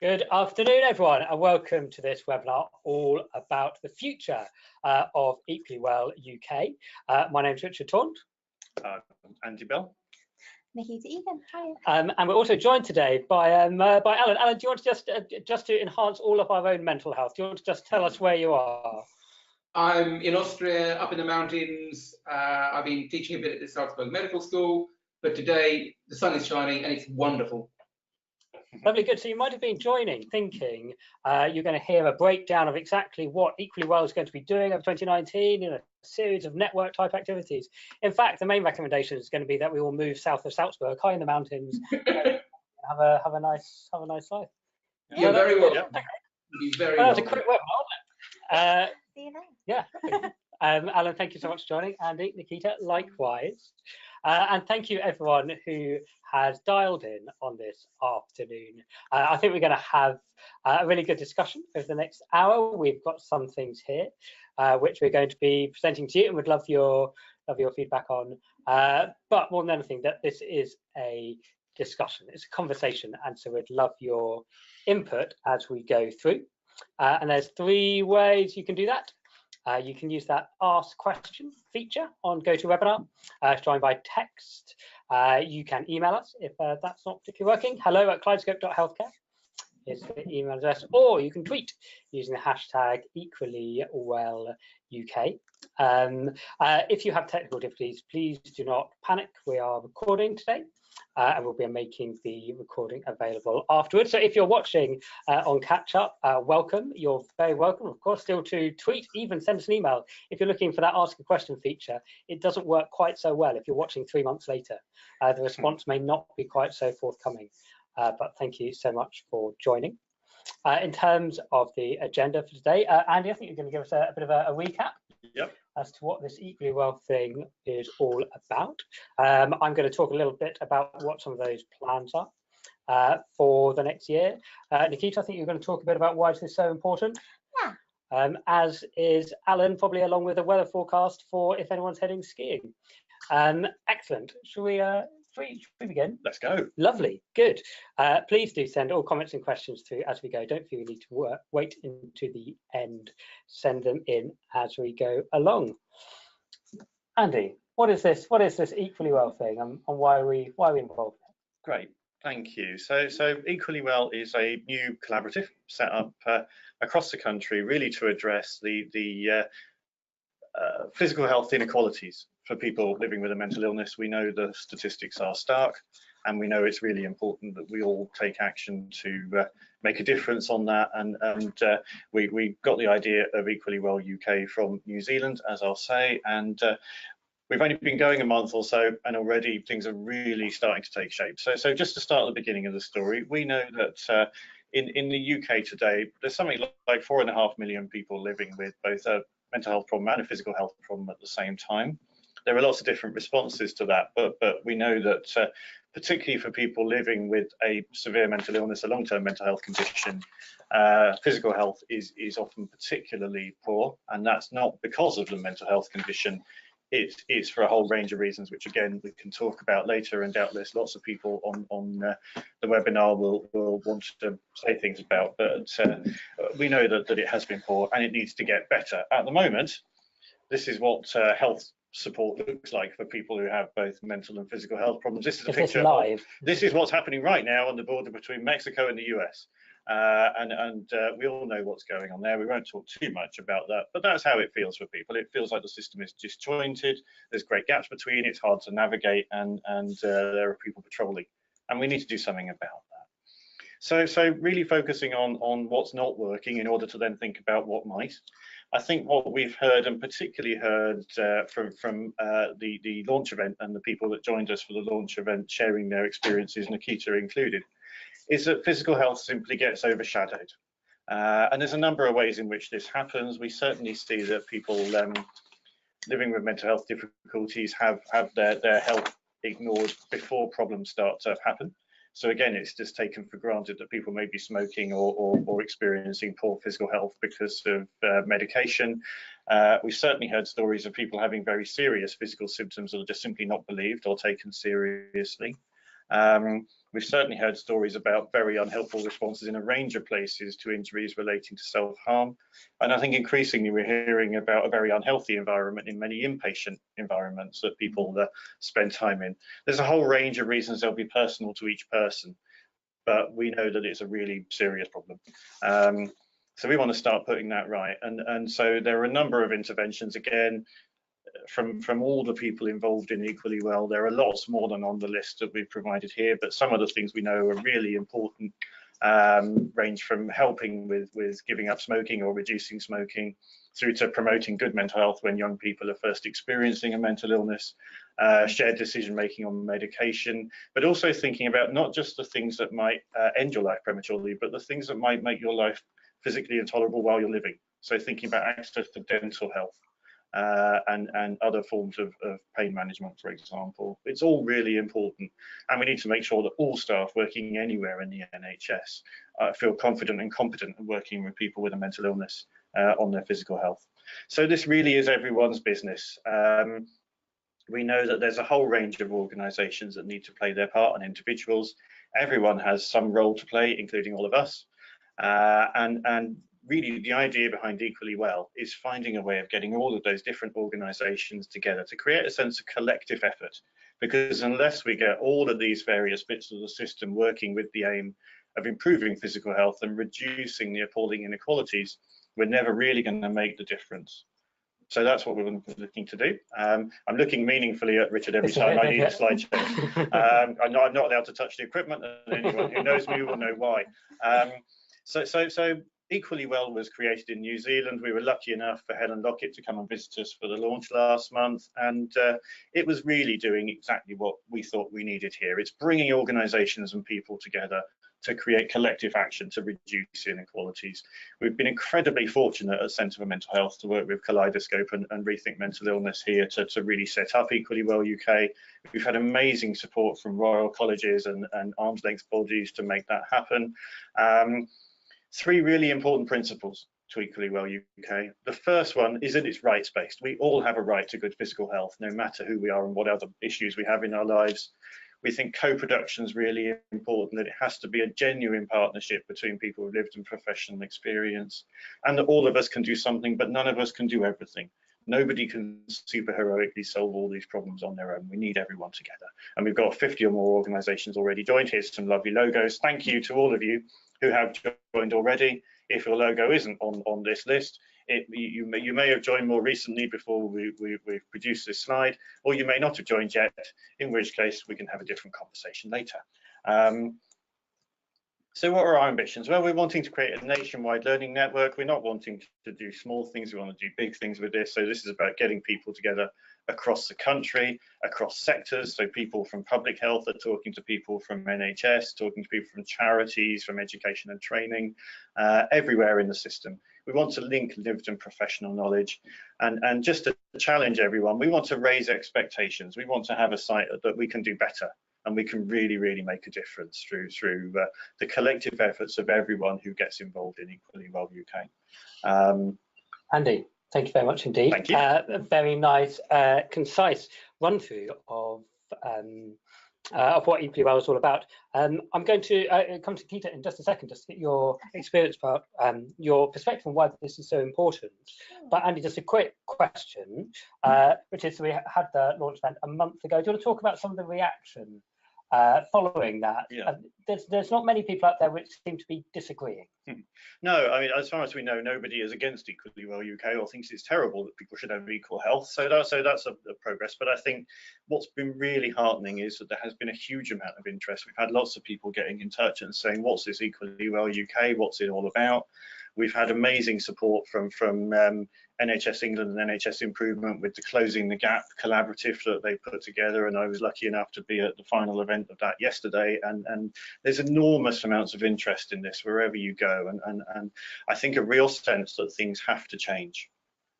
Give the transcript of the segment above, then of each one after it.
Good afternoon, everyone, and welcome to this webinar all about the future of Equally Well UK. My name is Richard Taunt. Andy Bell. Nikita Egan. Hi. And we're also joined today by Alan. Alan, do you want to just to enhance all of our own mental health, do you want to just tell us where you are? I'm in Austria, up in the mountains. I've been teaching a bit at the Salzburg Medical School, but today the sun is shining and it's wonderful. Lovely, good. So you might have been joining, thinking you're going to hear a breakdown of exactly what Equally Well is going to be doing over 2019 in a series of network type activities. In fact, the main recommendation is going to be that we all move south of Salzburg, high in the mountains, and have a nice life. You're very welcome. Yeah. You're very Well, that was welcome. a quick webinar, wasn't it? See you then. Yeah. Alan, thank you so much for joining. Andy, Nikita, likewise. And thank you everyone who has dialed in on this afternoon. I think we're going to have a really good discussion over the next hour. We've got some things here which we're going to be presenting to you, and would love your feedback on. But more than anything, that this is a discussion, it's a conversation, and so we'd love your input as we go through. And there's three ways you can do that. You can use that Ask Question feature on GoToWebinar to join by text. You can email us if that's not particularly working. hello@kaleidoscope.healthcare is the email address, or you can tweet using the hashtag EquallyWellUK. If you have technical difficulties, please do not panic. We are recording today. And we'll be making the recording available afterwards. So if you're watching on catch up, welcome. You're very welcome, of course, still to tweet, even send us an email. If you're looking for that Ask a Question feature, it doesn't work quite so well if you're watching 3 months later. The response may not be quite so forthcoming, but thank you so much for joining. In terms of the agenda for today, Andy, I think you're going to give us a bit of a recap. Yep. As to what this Equally Well thing is all about. I'm going to talk a little bit about what some of those plans are for the next year. Nikita, I think you're going to talk a bit about why this is so important. Yeah. As is Alan, probably along with a weather forecast for if anyone's heading skiing. Excellent. Shall we begin? Let's go. Lovely, good. Please do send all comments and questions through as we go. Don't feel you need to wait into the end. Send them in as we go along. Andy, what is this Equally Well thing, and why are we involved? Great, thank you. So Equally Well is a new collaborative set up across the country, really to address the physical health inequalities for people living with a mental illness. We know the statistics are stark, and we know it's really important that we all take action to make a difference on that. And we got the idea of Equally Well UK from New Zealand, as I'll say, and we've only been going a month or so, and already things are really starting to take shape. So just to start at the beginning of the story, we know that in the UK today, there's something like 4.5 million people living with both a mental health problem and a physical health problem at the same time. There are lots of different responses to that, but we know that particularly for people living with a severe mental illness, a long-term mental health condition, physical health is often particularly poor, and that's not because of the mental health condition. It's for a whole range of reasons, which again we can talk about later, and doubtless lots of people on the webinar will want to say things about. But we know that it has been poor and it needs to get better. At the moment, this is what health support looks like for people who have both mental and physical health problems. This is a picture live. This is what's happening right now on the border between Mexico and the US. And we all know what's going on there. We won't talk too much about that, but that's how it feels for people. It feels like the system is disjointed. There's great gaps between. It's hard to navigate, and there are people patrolling, and we need to do something about that. So really focusing on what's not working in order to then think about what might. I think what we've heard, and particularly heard from the launch event and the people that joined us for the launch event sharing their experiences, Nikita included, is that physical health simply gets overshadowed. And there's a number of ways in which this happens. We certainly see that people living with mental health difficulties have their health ignored before problems start to happen. So again, it's just taken for granted that people may be smoking or experiencing poor physical health because of medication. We've certainly heard stories of people having very serious physical symptoms that are just simply not believed or taken seriously. We've certainly heard stories about very unhelpful responses in a range of places to injuries relating to self-harm. And I think increasingly we're hearing about a very unhealthy environment in many inpatient environments that people spend time in. There's a whole range of reasons they'll be personal to each person, but we know that it's a really serious problem. So we want to start putting that right. And so there are a number of interventions, again, from all the people involved in Equally Well. There are lots more than on the list that we've provided here, but some of the things we know are really important, range from helping with giving up smoking or reducing smoking, through to promoting good mental health when young people are first experiencing a mental illness, shared decision making on medication, but also thinking about not just the things that might end your life prematurely, but the things that might make your life physically intolerable while you're living. So thinking about access to dental health, and other forms of pain management, for example. It's all really important, and we need to make sure that all staff working anywhere in the NHS feel confident and competent in working with people with a mental illness on their physical health. So this really is everyone's business. We know that there's a whole range of organisations that need to play their part, and individuals. Everyone has some role to play, including all of us, and really the idea behind Equally Well is finding a way of getting all of those different organisations together to create a sense of collective effort, because unless we get all of these various bits of the system working with the aim of improving physical health and reducing the appalling inequalities, we're never really going to make the difference. So that's what we're looking to do. I'm looking meaningfully at Richard every time I need a slide change. I'm not allowed to touch the equipment, and anyone who knows me will know why. So Equally Well was created in New Zealand. We were lucky enough for Helen Lockett to come and visit us for the launch last month, and it was really doing exactly what we thought we needed here. It's bringing organisations and people together to create collective action to reduce inequalities. We've been incredibly fortunate at Centre for Mental Health to work with Kaleidoscope and Rethink Mental Illness here to really set up Equally Well UK. We've had amazing support from Royal Colleges and arm's length bodies to make that happen. Three really important principles to Equally Well UK. The first one is that it's rights-based. We all have a right to good physical health, no matter who we are and what other issues we have in our lives. We think co-production is really important, that it has to be a genuine partnership between people with lived and professional experience, and that all of us can do something, but none of us can do everything. Nobody can super heroically solve all these problems on their own. We need everyone together. And we've got 50 or more organisations already joined. Here's some lovely logos. Thank you to all of you who have joined already. If your logo isn't on this list, you may have joined more recently before we've produced this slide, or you may not have joined yet, in which case we can have a different conversation later. So what are our ambitions? Well, we're wanting to create a nationwide learning network. We're not wanting to do small things, we want to do big things with this. So this is about getting people together across the country, across sectors. So people from public health are talking to people from NHS, talking to people from charities, from education and training, everywhere in the system. We want to link lived and professional knowledge, and just to challenge everyone, we want to raise expectations. We want to have a site that we can do better, and we can really, really make a difference through the collective efforts of everyone who gets involved in Equally Well UK. Andy, thank you very much indeed. Thank you. A very nice, concise run through of what Equally Well is all about. I'm going to come to Keita in just a second, just to get your experience about your perspective on why this is so important. But Andy, just a quick question, which is, we had the launch event a month ago. Do you want to talk about some of the reaction following that? Yeah. There's not many people out there which seem to be disagreeing. No, I mean, as far as we know, nobody is against Equally Well UK or thinks it's terrible that people should have equal health. So that's a progress. But I think what's been really heartening is that there has been a huge amount of interest. We've had lots of people getting in touch and saying, what's this Equally Well UK? What's it all about? We've had amazing support from NHS England and NHS Improvement with the Closing the Gap collaborative that they put together, and I was lucky enough to be at the final event of that yesterday, and there's enormous amounts of interest in this wherever you go, and I think a real sense that things have to change.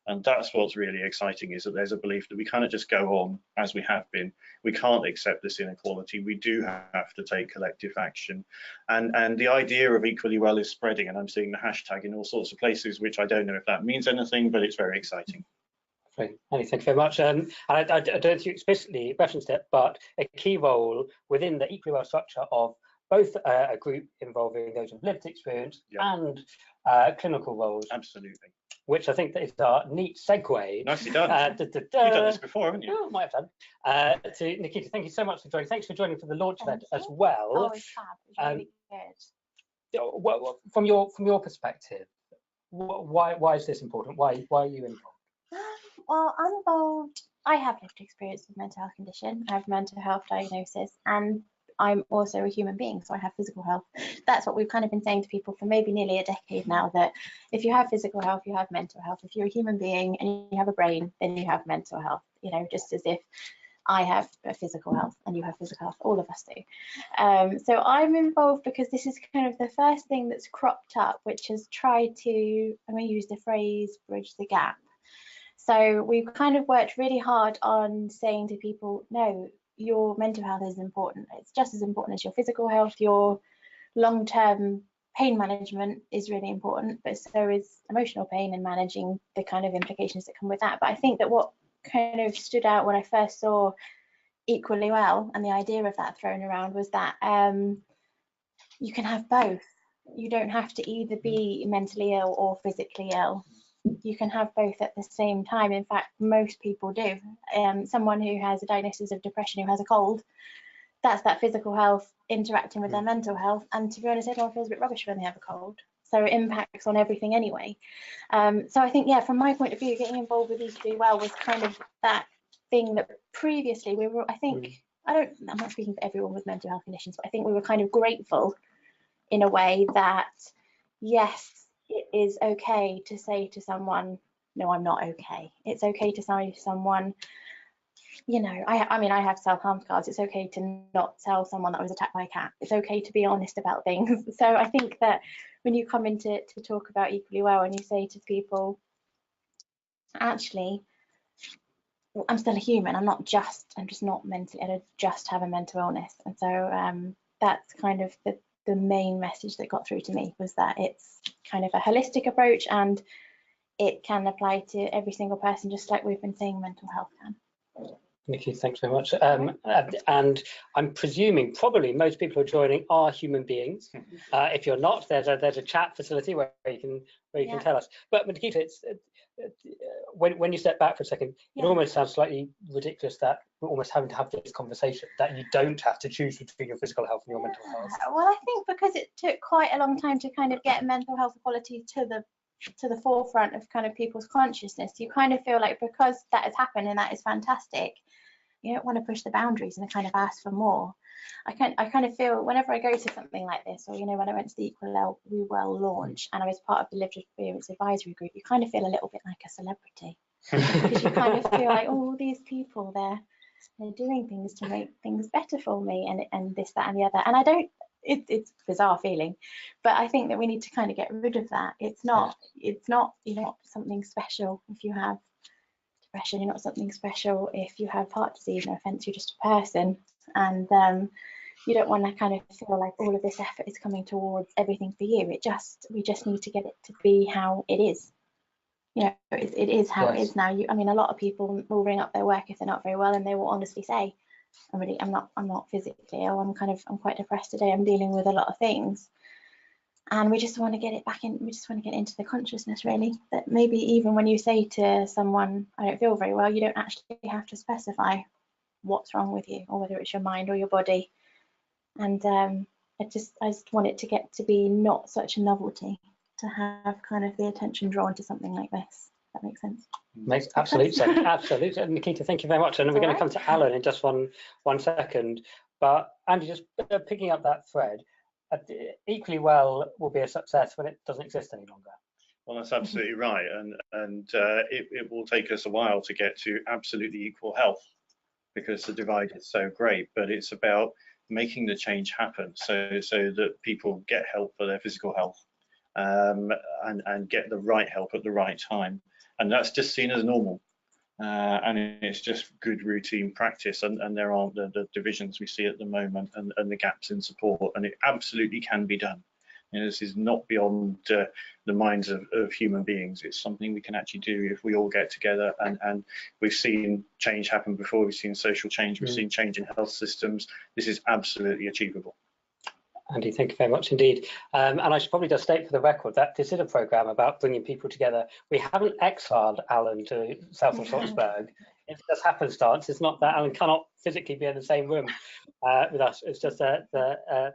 And that's what's really exciting, is that there's a belief that we cannot just go on as we have been. We can't accept this inequality. We do have to take collective action. And the idea of Equally Well is spreading, and I'm seeing the hashtag in all sorts of places, which I don't know if that means anything, but it's very exciting. Great, Annie, thank you very much. And I don't think you explicitly referenced it, but a key role within the equally well structure of both a group involving those with lived experience and clinical roles. Absolutely. Which I think that is our neat segue. Nicely done. You've done this before, haven't you? Oh, might have done. To Nikita, thank you so much for joining. Thanks for joining for the launch event as well. Oh, it's fab. It's really good. From your perspective, why is this important? Why are you involved? Well, I'm involved. I have lived experience with mental health condition. I have mental health diagnosis, and I'm also a human being, so I have physical health. That's what we've kind of been saying to people for maybe nearly a decade now, that if you have physical health, you have mental health. If you're a human being and you have a brain, then you have mental health, you know, just as if I have a physical health and you have physical health, all of us do. So I'm involved because this is kind of the first thing that's cropped up, which has tried to, I'm going to use the phrase, bridge the gap. So we've kind of worked really hard on saying to people, no, your mental health is important. It's just as important as your physical health. Your long-term pain management is really important, but so is emotional pain and managing the kind of implications that come with that. But I think that what kind of stood out when I first saw Equally Well and the idea of that thrown around was that you can have both. You don't have to either be mentally ill or physically ill. You can have both at the same time. In fact, most people do. Someone who has a diagnosis of depression, who has a cold, that's that physical health interacting with their mental health. And to be honest, everyone feels a bit rubbish when they have a cold. So it impacts on everything anyway. So I think, yeah, from my point of view, getting involved with Equally Well was kind of that thing that previously we were, I think, I'm not speaking for everyone with mental health conditions, but I think we were kind of grateful in a way that, yes, it is okay to say to someone, no, I'm not okay. It's okay to say to someone, you know, I mean, I have self-harm scars. It's okay to not tell someone that I was attacked by a cat. It's okay to be honest about things. So I think that when you come in to talk about Equally Well and you say to people, actually, I'm still a human. I'm just not mentally, I don't just have a mental illness. And so that's kind of the main message that got through to me, was that it's kind of a holistic approach and it can apply to every single person, just like we've been saying mental health can. Nikki, thanks very much. And I'm presuming probably most people who are joining are human beings. If you're not, there's a chat facility where you can tell us. But Nikita, it's when you step back for a second, it almost sounds slightly ridiculous that we're almost having to have this conversation, that you don't have to choose between your physical health and your mental health. Well, I think because it took quite a long time to kind of get mental health equality to the forefront of kind of people's consciousness, you kind of feel like because that has happened and that is fantastic, you don't want to push the boundaries and kind of ask for more. I kind of feel whenever I go to something like this, or you know, when I went to the Equally Well launch and I was part of the lived experience advisory group, you kind of feel a little bit like a celebrity because you kind of feel like, oh, these people, they're doing things to make things better for me, and this, that, and the other. And I don't. It's a bizarre feeling, but I think that we need to kind of get rid of that. It's not you're not something special if you have depression. You're not something special if you have heart disease. No offense, you're just a person, and you don't want to kind of feel like all of this effort is coming towards everything for you. We just need to get it to be how it is. You know, it is how it is now. I mean, a lot of people will ring up their work if they're not very well, and they will honestly say, I'm not physically ill. I'm quite depressed today. I'm dealing with a lot of things, and we just want to get it back in. We just want to get into the consciousness, really, that maybe even when you say to someone, I don't feel very well, you don't actually have to specify what's wrong with you, or whether it's your mind or your body. And I just want it to get to be not such a novelty to have kind of the attention drawn to something like this. That makes sense. Makes absolute sense. Absolutely. And Nikita, thank you very much. And we're going to come to Alan in just one second. But Andy, just picking up that thread, Equally Well will be a success when it doesn't exist any longer. Well, that's absolutely right. And it will take us a while to get to absolutely equal health because the divide is so great. But it's about making the change happen so that people get help for their physical health and get the right help at the right time. And that's just seen as normal. And it's just good routine practice, and there aren't the divisions we see at the moment and the gaps in support, and it absolutely can be done. You know, this is not beyond the minds of human beings. It's something we can actually do if we all get together, and we've seen change happen before. We've seen social change, we've seen change in health systems. This is absolutely achievable. Andy, thank you very much indeed. And I should probably just state for the record that this is a programme about bringing people together. We haven't exiled Alan to South of Salzburg. It's just happenstance. It's not that Alan cannot physically be in the same room with us. It's just the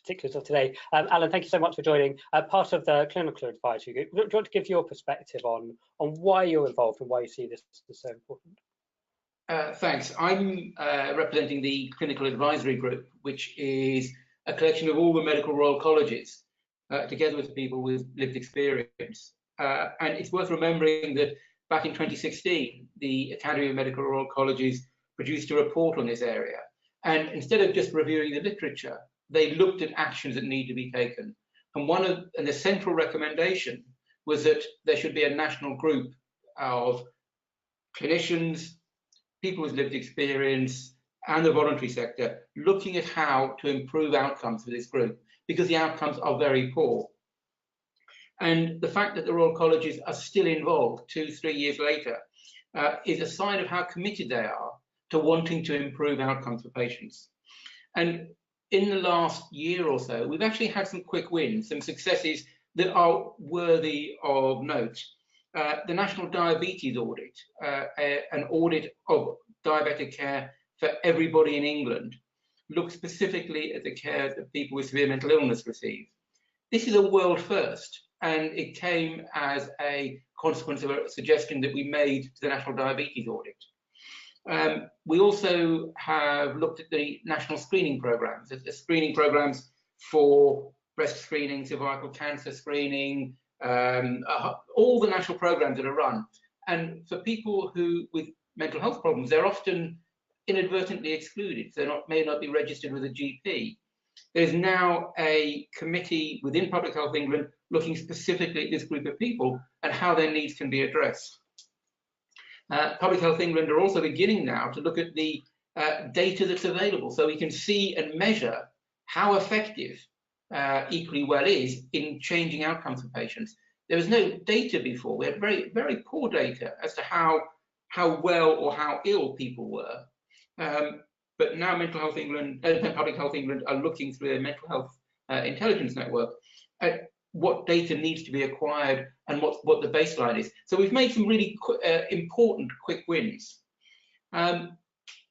particulars of today. Alan, thank you so much for joining. Part of the clinical advisory group. Do you want to give your perspective on why you're involved and why you see this as so important? Thanks. I'm representing the Clinical Advisory Group, which is a collection of all the medical royal colleges, together with people with lived experience. And it's worth remembering that back in 2016, the Academy of Medical Royal Colleges produced a report on this area. And instead of just reviewing the literature, they looked at actions that need to be taken. And the central recommendation was that there should be a national group of clinicians, people with lived experience, and the voluntary sector looking at how to improve outcomes for this group, because the outcomes are very poor. And the fact that the Royal Colleges are still involved 2-3 years later is a sign of how committed they are to wanting to improve outcomes for patients. And in the last year or so, we've actually had some quick wins, some successes that are worthy of note. The National Diabetes Audit, an audit of diabetic care for everybody in England, looks specifically at the care that people with severe mental illness receive. This is a world first, and it came as a consequence of a suggestion that we made to the National Diabetes Audit. We also have looked at the national screening programs, the screening programs for breast screening, cervical cancer screening, all the national programs that are run. And for people with mental health problems, they're often inadvertently excluded. They may not be registered with a GP. There's now a committee within Public Health England looking specifically at this group of people and how their needs can be addressed. Public Health England are also beginning now to look at the data that's available, so we can see and measure how effective Equally Well is in changing outcomes for patients. There was no data before. We had very, very poor data as to how well or how ill people were. But now Mental Health England, Public Health England are looking through their mental health intelligence network at what data needs to be acquired and what the baseline is. So we've made some really important quick wins.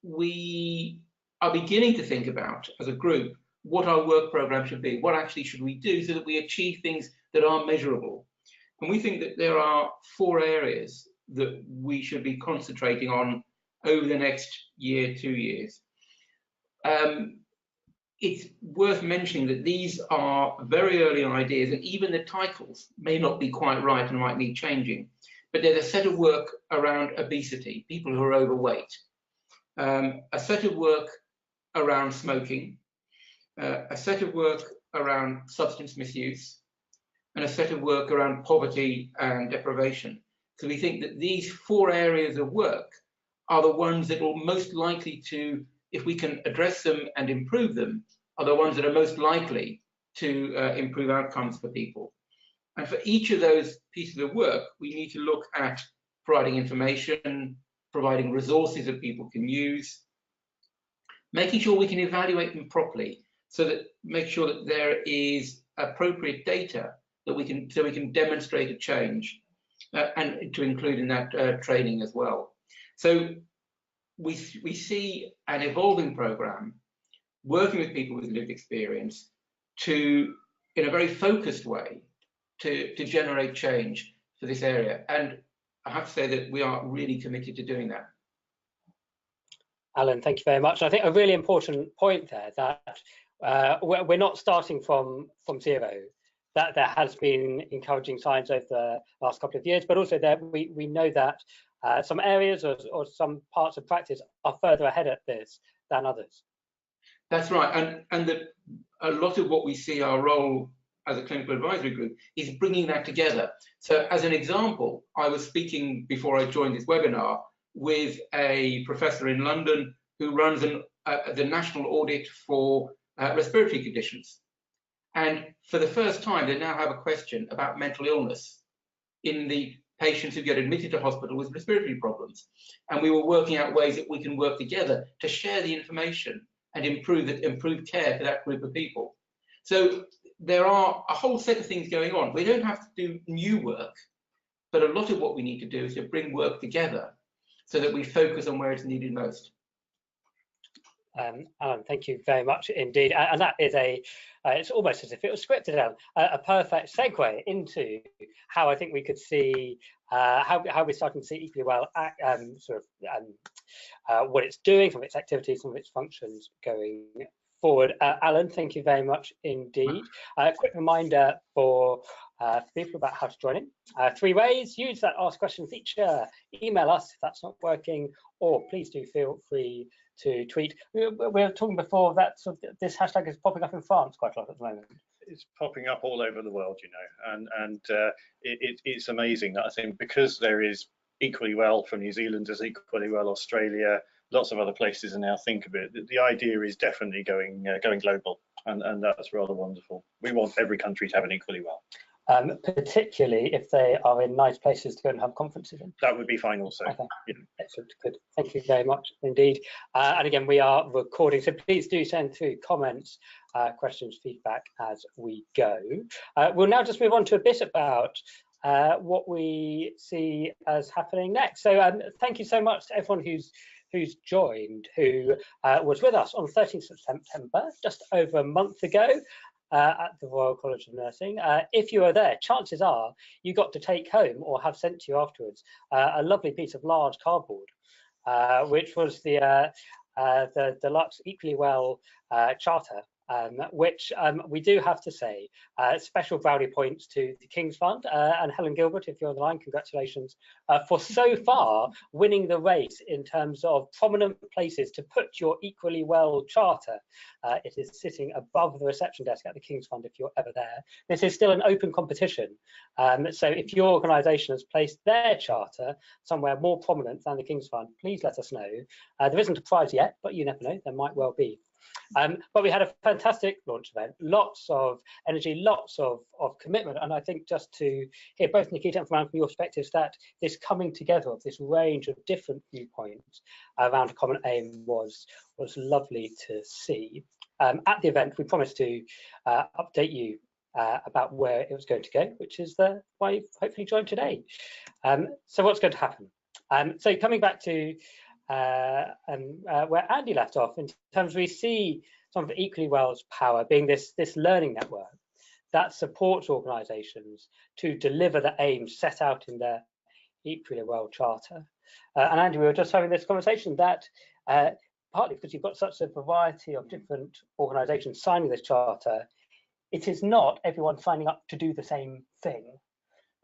We are beginning to think about, as a group, what our work program should be. What actually should we do so that we achieve things that are measurable? And we think that there are 4 areas that we should be concentrating on over the next year, 2 years. It's worth mentioning that these are very early ideas, and even the titles may not be quite right and might need changing. But there's a set of work around obesity, people who are overweight, a set of work around smoking, a set of work around substance misuse, and a set of work around poverty and deprivation. So we think that these 4 areas of work are the ones that will most likely to, if we can address them and improve them, are the ones that are most likely to improve outcomes for people. And for each of those pieces of work, we need to look at providing information, providing resources that people can use, making sure we can evaluate them properly, so that make sure that there is appropriate data that we can demonstrate a change, and to include in that training as well. So we see an evolving program working with people with lived experience to, in a very focused way, to generate change for this area. And I have to say that we are really committed to doing that. Alan, thank you very much. I think a really important point there, that we're not starting from zero, that there has been encouraging signs over the last couple of years, but also that we know that some areas or some parts of practice are further ahead at this than others. That's right, and a lot of what we see our role as a clinical advisory group is bringing that together. So as an example, I was speaking before I joined this webinar with a professor in London who runs the national audit for respiratory conditions. And for the first time, they now have a question about mental illness in the patients who get admitted to hospital with respiratory problems. And we were working out ways that we can work together to share the information and improve care for that group of people. So there are a whole set of things going on. We don't have to do new work, but a lot of what we need to do is to bring work together so that we focus on where it's needed most. Alan, thank you very much indeed. And that is it's almost as if it was scripted, Alan, a perfect segue into how I think we could see how we're starting to see equally well what it's doing, some of its activities, some of its functions going forward. Alan, thank you very much indeed. A quick reminder for people about how to join in. 3 ways: use that Ask Question feature, email us if that's not working, or please do feel free to tweet. We were talking before that this hashtag is popping up in France quite a lot at the moment. It's popping up all over the world, you know, and it's amazing that I think because there is equally well from New Zealand, there's equally well Australia, lots of other places, and now think of it, the idea is definitely going global, and that's rather wonderful. We want every country to have an equally well. Particularly if they are in nice places to go and have conferences in. That would be fine also. Okay. Yeah. Excellent, good. Thank you very much indeed. And again, we are recording, so please do send through comments, questions, feedback as we go. We'll now just move on to a bit about what we see as happening next. So thank you so much to everyone who's joined, who was with us on the 13th of September, just over a month ago. At the Royal College of Nursing. If you were there, chances are you got to take home or have sent to you afterwards a lovely piece of large cardboard, which was the Deluxe Equally Well Charter, which we do have to say, special brownie points to the King's Fund and Helen Gilbert, if you're on the line, congratulations for so far winning the race in terms of prominent places to put your Equally Well Charter. It is sitting above the reception desk at the King's Fund if you're ever there. This is still an open competition, so if your organisation has placed their charter somewhere more prominent than the King's Fund, please let us know. There isn't a prize yet, but you never know, there might well be. But we had a fantastic launch event, lots of energy, lots of commitment, and I think just to hear both Nikita and from your perspectives, that this coming together of this range of different viewpoints around a common aim was lovely to see. At the event, we promised to update you about where it was going to go, which is why you've hopefully joined today. So what's going to happen? So coming back to where Andy left off, in terms we see some of Equally Well's power being this learning network that supports organisations to deliver the aims set out in their Equally Well Charter. And Andy, we were just having this conversation that partly because you've got such a variety of different organisations signing this charter, it is not everyone signing up to do the same thing.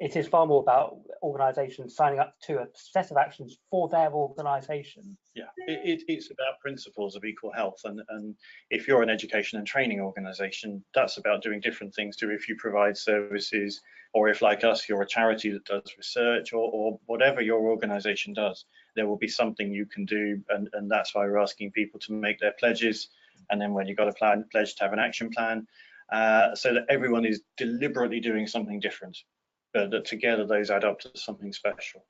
It is far more about organisations signing up to a set of actions for their organisation. Yeah, it's about principles of equal health, and if you're an education and training organisation, that's about doing different things to if you provide services, or if, like us, you're a charity that does research, or whatever your organisation does, there will be something you can do, and that's why we're asking people to make their pledges, and then when you've got a pledge to have an action plan, so that everyone is deliberately doing something different. But that together those add up to something special.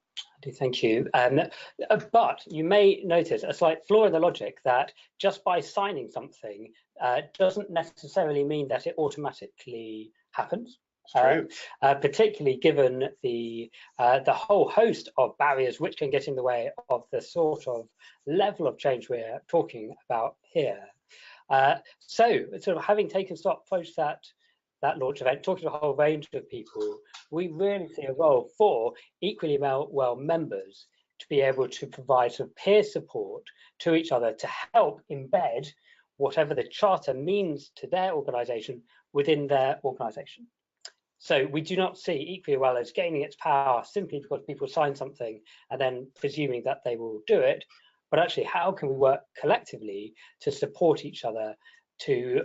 Thank you. But you may notice a slight flaw in the logic that just by signing something doesn't necessarily mean that it automatically happens. True. Particularly given the whole host of barriers which can get in the way of the sort of level of change we're talking about here. So sort of having taken stock post that launch event, talking to a whole range of people, we really see a role for Equally Well members to be able to provide some peer support to each other to help embed whatever the charter means to their organisation within their organisation. So we do not see Equally Well as gaining its power simply because people sign something and then presuming that they will do it, but actually how can we work collectively to support each other to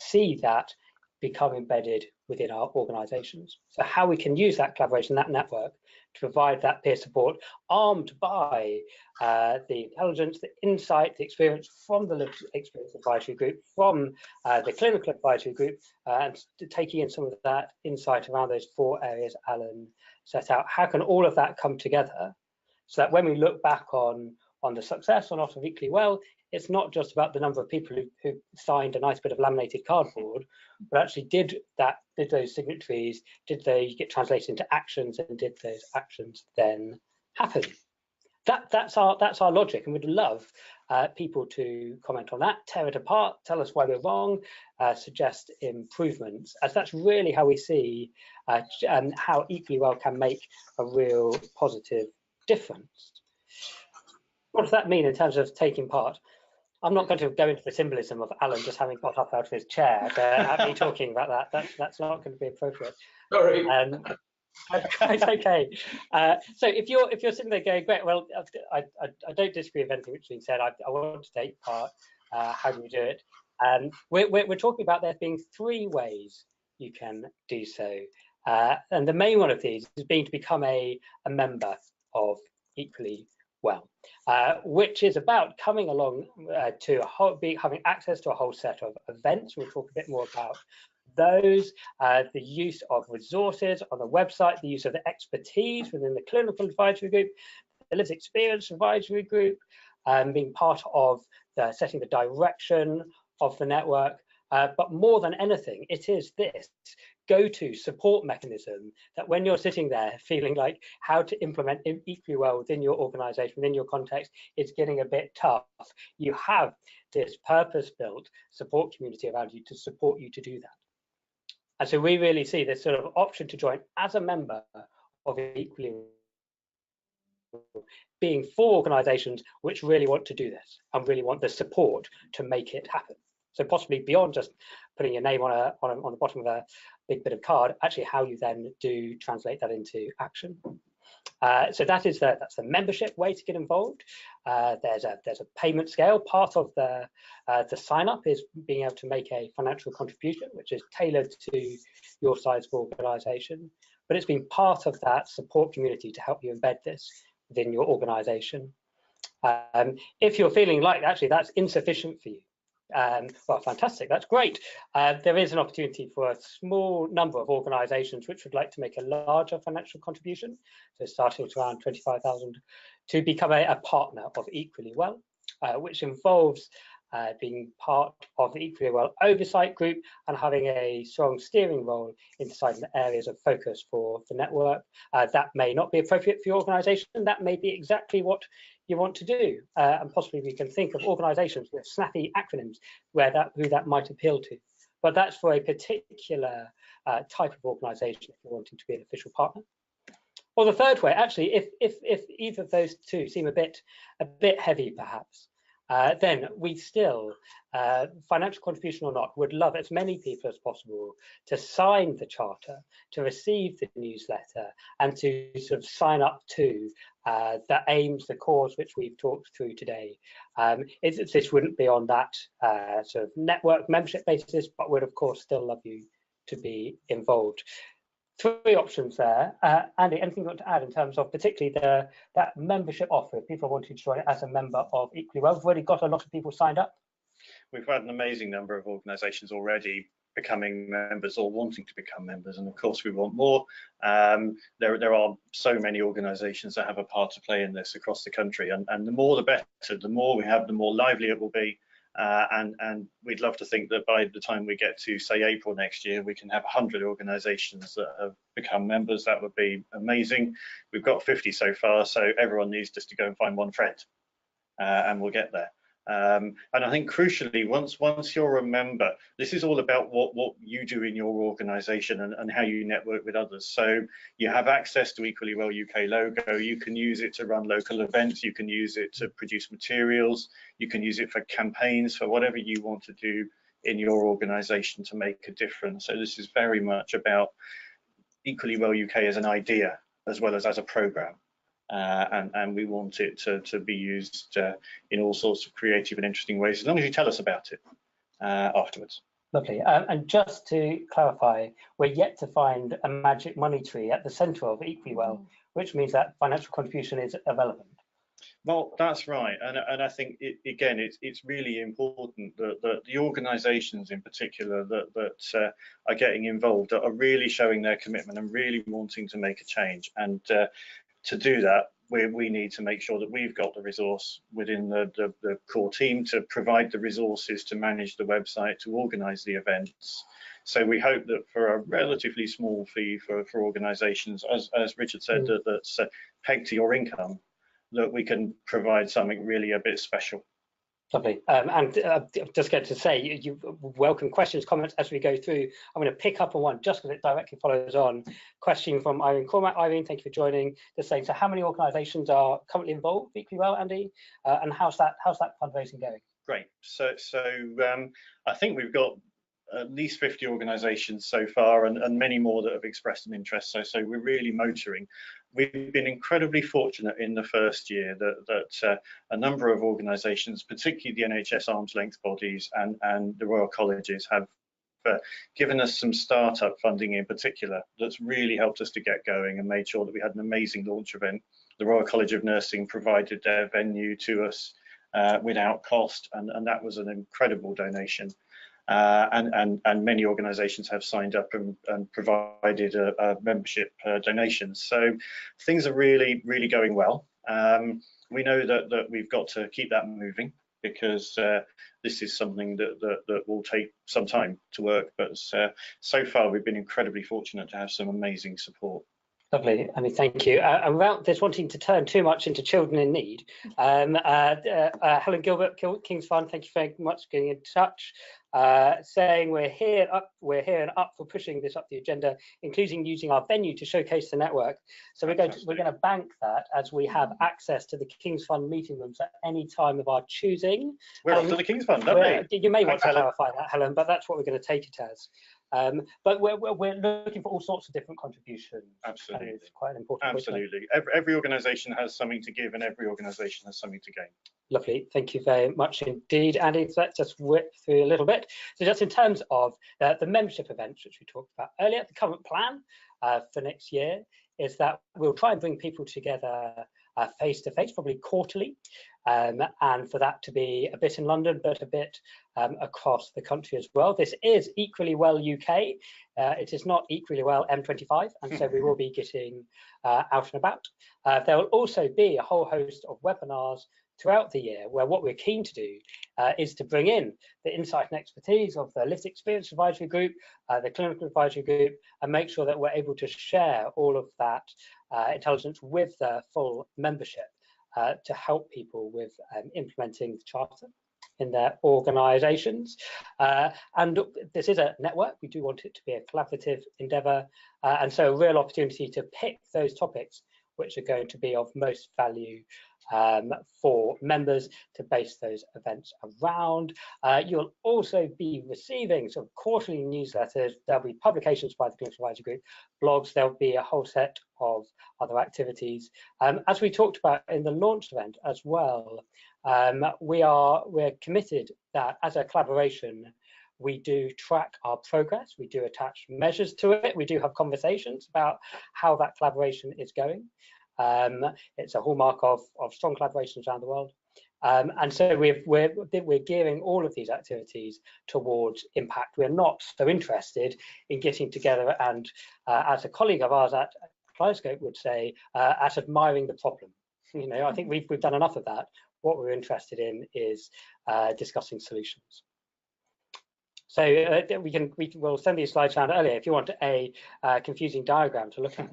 see that become embedded within our organisations. So how we can use that collaboration, that network, to provide that peer support, armed by the intelligence, the insight, the experience from the lived experience advisory group, from the clinical advisory group, and taking in some of that insight around those 4 areas Alan set out. How can all of that come together so that when we look back on the success or not of Equally Well, it's not just about the number of people who signed a nice bit of laminated cardboard, but actually did those signatories, did they get translated into actions, and did those actions then happen? That's our logic, and we'd love people to comment on that, tear it apart, tell us why we're wrong, suggest improvements, as that's really how we see how Equally Well can make a real positive difference. What does that mean in terms of taking part? I'm not going to go into the symbolism of Alan just having got up out of his chair, but me talking about that. That's not going to be appropriate. Sorry. It's okay. So if you're sitting there going, great, well, I don't disagree with anything which has been said. I want to take part. How do we do it? We're talking about there being 3 ways you can do so, and the main one of these is being to become a member of Equally Well, which is about coming along to having access to a whole set of events. We'll talk a bit more about those, the use of resources on the website, the use of the expertise within the clinical advisory group, the lived experience advisory group, being part of setting the direction of the network. But more than anything, it is this go-to support mechanism that when you're sitting there feeling like how to implement Equally Well within your organisation, within your context, it's getting a bit tough. You have this purpose-built support community around you to support you to do that. And so we really see this sort of option to join as a member of Equally Well being for organisations which really want to do this and really want the support to make it happen. So possibly beyond just putting your name on the bottom of a big bit of card, actually how you then do translate that into action. So that's the membership way to get involved. There's a payment scale. Part of the sign up is being able to make a financial contribution, which is tailored to your size of organisation. But it's been part of that support community to help you embed this within your organisation. If you're feeling like actually that's insufficient for you, well, fantastic, that's great. There is an opportunity for a small number of organisations which would like to make a larger financial contribution, so starting at around 25,000, to become a partner of Equally Well, which involves being part of the Equally Well oversight group and having a strong steering role in deciding the areas of focus for the network. That may not be appropriate for your organisation, that may be exactly what you want to do, and possibly we can think of organisations with snappy acronyms who that might appeal to. But that's for a particular type of organisation if you're wanting to be an official partner. Or the third way, actually, if either of those two seem a bit heavy, perhaps, then we still, financial contribution or not, would love as many people as possible to sign the charter, to receive the newsletter, and to sort of sign up to the aims, the cause which we've talked through today. This wouldn't be on that sort of network membership basis, but would of course still love you to be involved. 3 options there. Andy, anything you want to add in terms of particularly that membership offer, if people wanting to join as a member of Equally Well? We've already got a lot of people signed up. We've had an amazing number of organisations already becoming members or wanting to become members, and of course we want more. There are so many organisations that have a part to play in this across the country, and the more the better. The more we have, the more lively it will be. And we'd love to think that by the time we get to, say, April next year, we can have 100 organisations that have become members. That would be amazing. We've got 50 so far, so everyone needs just to go and find one friend, and we'll get there. And I think crucially, once you're a member, this is all about what you do in your organisation and how you network with others. So you have access to Equally Well UK logo. You can use it to run local events. You can use it to produce materials. You can use it for campaigns, for whatever you want to do in your organisation to make a difference. So this is very much about Equally Well UK as an idea as well as a programme. And we want it to be used in all sorts of creative and interesting ways, as long as you tell us about it afterwards. Lovely. And just to clarify, we're yet to find a magic money tree at the centre of Equally Well, which means that financial contribution is irrelevant. Well, that's right, and I think it's really important that the organisations in particular that are getting involved are really showing their commitment and really wanting to make a change. And to do that, we need to make sure that we've got the resource within the core team to provide the resources to manage the website, to organise the events. So we hope that for a relatively small fee for organisations, as Richard said, that's pegged to your income, that we can provide something really a bit special. Lovely. And just going to say, you welcome questions, comments as we go through. I'm going to pick up on one just because it directly follows on. Question from Irene Cormack. Irene, thank you for joining. Just saying, so how many organisations are currently involved Equally Well, Andy? And how's that fundraising going? Great. So I think we've got at least 50 organisations so far, and many more that have expressed an interest. So we're really motoring. We've been incredibly fortunate in the first year that a number of organisations, particularly the NHS arm's length bodies and the Royal Colleges, have given us some startup funding in particular that's really helped us to get going and made sure that we had an amazing launch event. The Royal College of Nursing provided their venue to us without cost, and that was an incredible donation. And many organisations have signed up and provided a membership donations. So things are really going well. We know that we've got to keep that moving, because this is something that will take some time to work. But so far, we've been incredibly fortunate to have some amazing support. Lovely, I mean, thank you. And without this wanting to turn too much into children in need, Helen Gilbert, King's Fund, thank you very much for getting in touch, saying we're here and up for pushing this up the agenda, including using our venue to showcase the network. So we're going to bank that as we have access to the King's Fund meeting rooms at any time of our choosing. We're off to the King's Fund, aren't we? You may want to clarify that, Helen, but that's what we're going to take it as. But we're looking for all sorts of different contributions. Absolutely, it's quite an important. Absolutely, every organisation has something to give, and every organisation has something to gain. Lovely, thank you very much indeed, Andy. So let's just whip through a little bit. So just in terms of the membership events, which we talked about earlier, the current plan for next year is that we'll try and bring people together face to face, probably quarterly, and for that to be a bit in London, but a bit across the country as well. This is Equally Well UK. It is not Equally Well M25, and so we will be getting out and about. There will also be a whole host of webinars throughout the year, where what we're keen to do is to bring in the insight and expertise of the Lived Experience Advisory Group, the Clinical Advisory Group, and make sure that we're able to share all of that intelligence with the full membership to help people with implementing the Charter in their organisations. And this is a network. We do want it to be a collaborative endeavour, and so a real opportunity to pick those topics which are going to be of most value for members to base those events around. You'll also be receiving sort of quarterly newsletters. There'll be publications by the Clinical Advisory Group, blogs. There'll be a whole set of other activities. As we talked about in the launch event as well, we're committed that as a collaboration, we do track our progress. We do attach measures to it. We do have conversations about how that collaboration is going. It's a hallmark of strong collaborations around the world. And so we're gearing all of these activities towards impact. We're not so interested in getting together and, as a colleague of ours at Kaleidoscope would say, at admiring the problem. You know, I think we've done enough of that. What we're interested in is discussing solutions. So we'll send these slides around earlier if you want a confusing diagram to look at.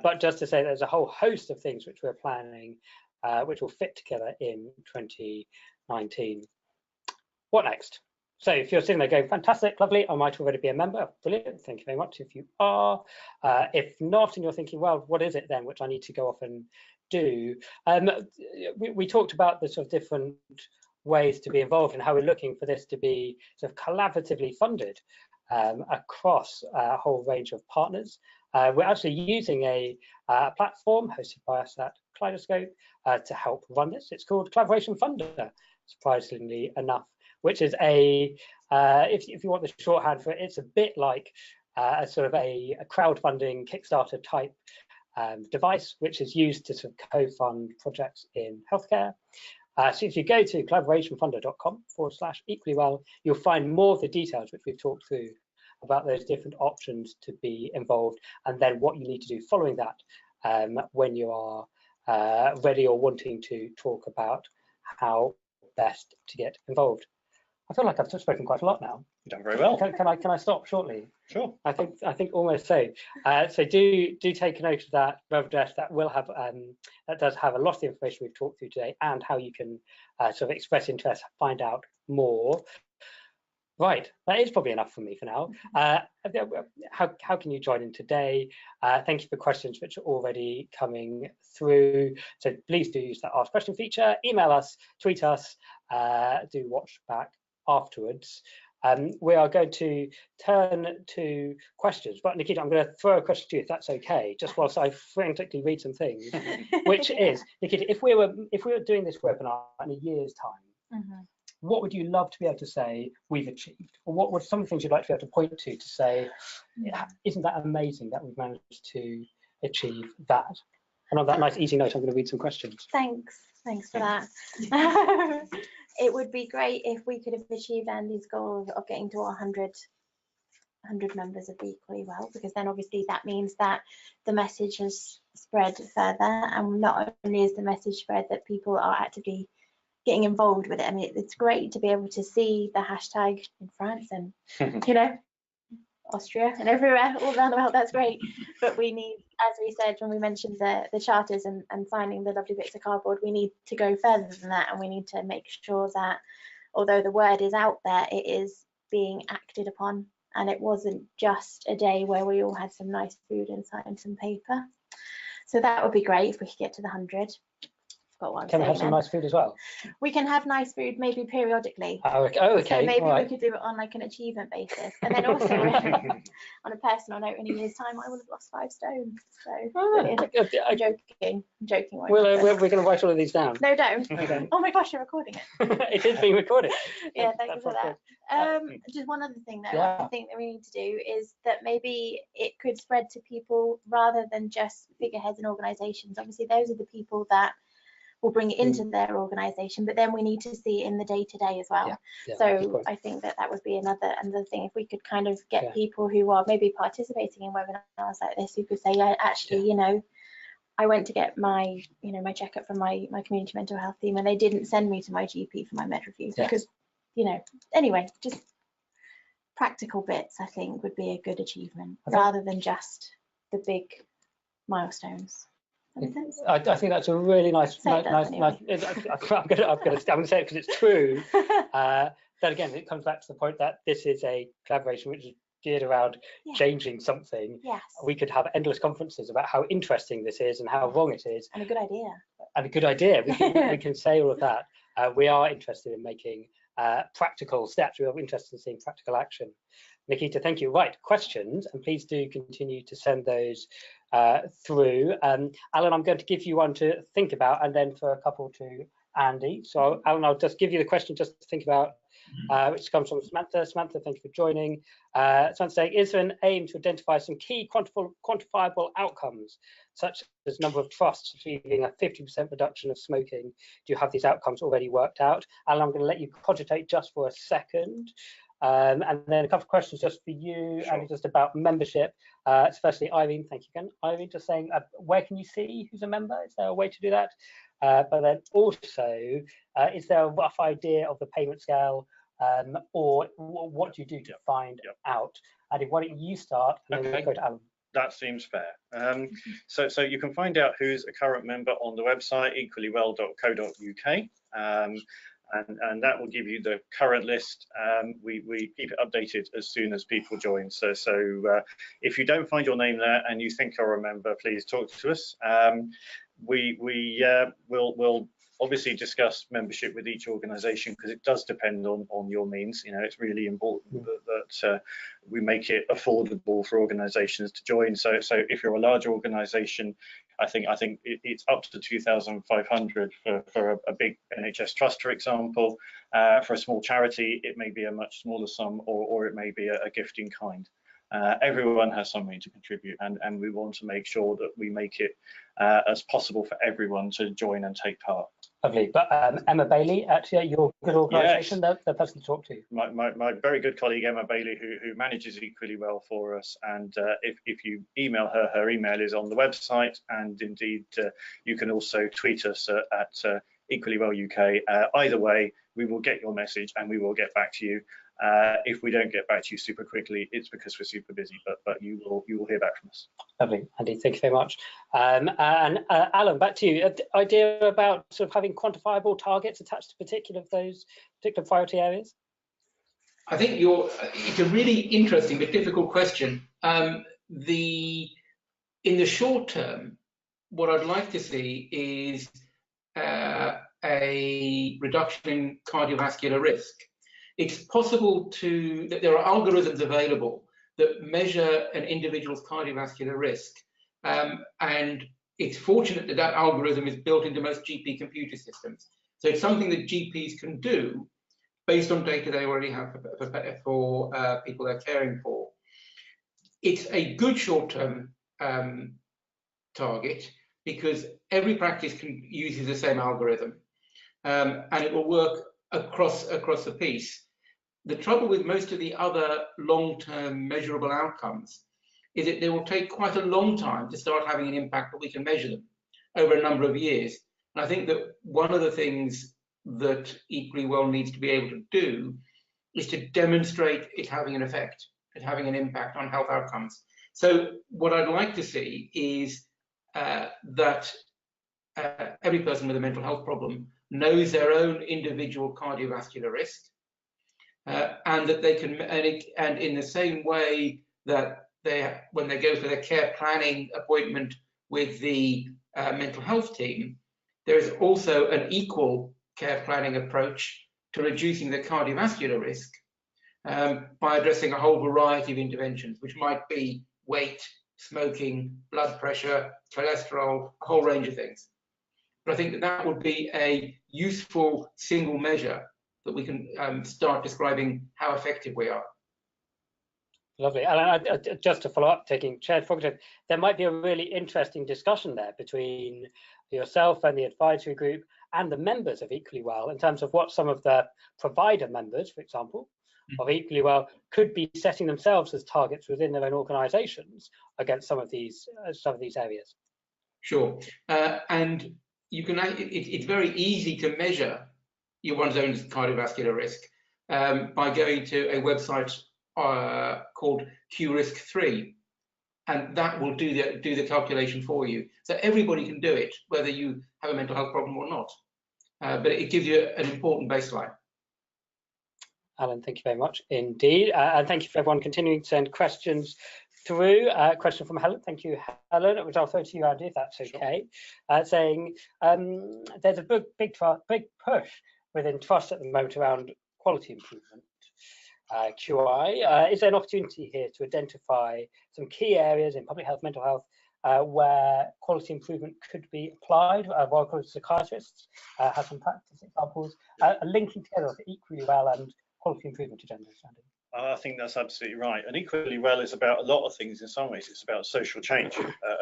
But just to say, there's a whole host of things which we're planning, which will fit together in 2019. What next? So if you're sitting there going, fantastic, lovely, I might already be a member, brilliant, thank you very much if you are. If not, and you're thinking, well, what is it then which I need to go off and do? We talked about the sort of different ways to be involved and how we're looking for this to be sort of collaboratively funded across a whole range of partners. We're actually using a platform hosted by us at Kaleidoscope to help run this. It's called Collaboration Funder, surprisingly enough. which is a, if you want the shorthand for it, it's a bit like a sort of a crowdfunding Kickstarter type device, which is used to sort of co-fund projects in healthcare. So if you go to collaborationfunder.com/equally well, you'll find more of the details which we've talked through about those different options to be involved, and then what you need to do following that when you are ready or wanting to talk about how best to get involved. I feel like I've spoken quite a lot now. You've done very well. Can I stop shortly? Sure. I think almost so. So do take note of that web address. That will have that does have a lot of the information we've talked through today, and how you can sort of express interest, find out more. Right, that is probably enough for me for now. How can you join in today? Thank you for questions which are already coming through. So please do use that Ask Question feature. Email us, tweet us, do watch back afterwards. We are going to turn to questions, but Nikita, I'm going to throw a question to you if that's okay, just whilst I frantically read some things. Which is, Nikita, if we were doing this webinar in a year's time, what would you love to be able to say we've achieved? Or what were some of the things you'd like to be able to point to say, yeah, isn't that amazing that we've managed to achieve that? And on that nice easy note, I'm going to read some questions. Thanks for that. It would be great if we could have achieved Andy's goal of getting to 100 members of Equally Well, because then obviously that means that the message has spread further, and not only is the message spread, that people are actively getting involved with it. I mean, it's great to be able to see the hashtag in France and, you know, Austria and everywhere, all around the world. That's great. But we need, as we said when we mentioned the charters and signing the lovely bits of cardboard, we need to go further than that, and we need to make sure that although the word is out there, it is being acted upon, and it wasn't just a day where we all had some nice food and signed some paper. So that would be great if we could get to the 100. Can we have some nice food as well? We can have nice food maybe periodically. Oh, okay. So maybe we could do it on like an achievement basis. And then also on a personal note, in a year's time, I will have lost 5 stone. So I'm joking. We're going to write all of these down. No, don't. Okay. Oh my gosh, you're recording it. It is being recorded. Yeah, thank you for that. Just one other thing though, I think that we need to do is that maybe it could spread to people rather than just figureheads and organisations. Obviously, those are the people that will bring it into their organisation, but then we need to see it in the day-to-day as well. So I think that would be another thing, if we could kind of get people who are maybe participating in webinars like this, who could say, yeah, actually, you know, I went to get my, you know, my checkup from my community mental health team, and they didn't send me to my GP for my med review because, you know, anyway, just practical bits I think would be a good achievement rather than just the big milestones. I think that's a really nice. I'm going to say it because it's true. That again, it comes back to the point that this is a collaboration which is geared around changing something. Yes. We could have endless conferences about how interesting this is and how wrong it is. And a good idea. And a good idea. We can say all of that. We are interested in making practical steps. We are interested in seeing practical action. Nikita, thank you. Right, questions, and please do continue to send those through. Alan, I'm going to give you one to think about, and then for a couple to Andy. So Alan, I'll just give you the question just to think about, which comes from Samantha. Samantha, thank you for joining. Samantha saying, is there an aim to identify some key quantifiable outcomes, such as number of trusts achieving a 50% reduction of smoking? Do you have these outcomes already worked out? Alan, I'm going to let you cogitate just for a second. And then a couple of questions just for you, and just about membership. Especially Irene, thank you again. Irene, just saying, where can you see who's a member? Is there a way to do that? But then also, is there a rough idea of the payment scale, or what do you do to find out? Adi, why don't you start, and then we'll go to Alan. That seems fair. So you can find out who's a current member on the website, equallywell.co.uk. And that will give you the current list. We keep it updated as soon as people join. So if you don't find your name there and you think you're a member, please talk to us. We'll Obviously discuss membership with each organisation, because it does depend on your means. It's really important that we make it affordable for organisations to join. So if you're a large organisation, I think it's up to 2,500 for a big NHS trust, for example. For a small charity, it may be a much smaller sum, or it may be a gift in kind. Everyone has something to contribute, and we want to make sure that we make it as possible for everyone to join and take part. Lovely. But Emma Bailey, actually, your good organisation, Yes. the person to talk to. My very good colleague Emma Bailey, who manages Equally Well for us, and if you email her, her email is on the website, and indeed you can also tweet us at Equally Well UK. Either way, we will get your message and we will get back to you. If we don't get back to you super quickly, it's because we're super busy, but you will hear back from us. Lovely, Andy, thank you very much. And Alan, back to you. Idea about sort of having quantifiable targets attached to particular priority areas? I think it's a really interesting but difficult question. In the short term, what I'd like to see is a reduction in cardiovascular risk. It's possible that there are algorithms available that measure an individual's cardiovascular risk, and it's fortunate that that algorithm is built into most GP computer systems. So it's something that GPs can do based on data they already have for people they're caring for. It's a good short-term target, because every practice uses the same algorithm, and it will work across the piece. The trouble with most of the other long-term measurable outcomes is that they will take quite a long time to start having an impact, but we can measure them over a number of years. And I think that one of the things that Equally Well needs to be able to do is to demonstrate it having an effect, it having an impact on health outcomes. So what I'd like to see is that every person with a mental health problem knows their own individual cardiovascular risk, and that they can, and in the same way that when they go for their care planning appointment with the mental health team, there is also an equal care planning approach to reducing the cardiovascular risk by addressing a whole variety of interventions, which might be weight, smoking, blood pressure, cholesterol, a whole range of things. But I think that would be a useful single measure that we can start describing how effective we are. Lovely. And just to follow up, taking Chair's prerogative, there might be a really interesting discussion there between yourself and the advisory group and the members of Equally Well, in terms of what some of the provider members, for example, of Equally Well could be setting themselves as targets within their own organisations against some of these areas. Sure. And you can. It's very easy to measure one's own cardiovascular risk by going to a website called QRisk3, and that will do the calculation for you. So everybody can do it, whether you have a mental health problem or not. But it gives you an important baseline. Alan, thank you very much indeed, and thank you for everyone continuing to send questions through. Question from Helen. Thank you, Helen, which I'll throw to you, Andy, if that's okay. Saying there's a big push within trust at the moment around quality improvement, QI. Is there an opportunity here to identify some key areas in public health, mental health, where quality improvement could be applied? While psychiatrists have some practice examples, linking together of Equally Well and quality improvement agendas, Andy. I think that's absolutely right. And Equally Well is about a lot of things. In some ways, it's about social change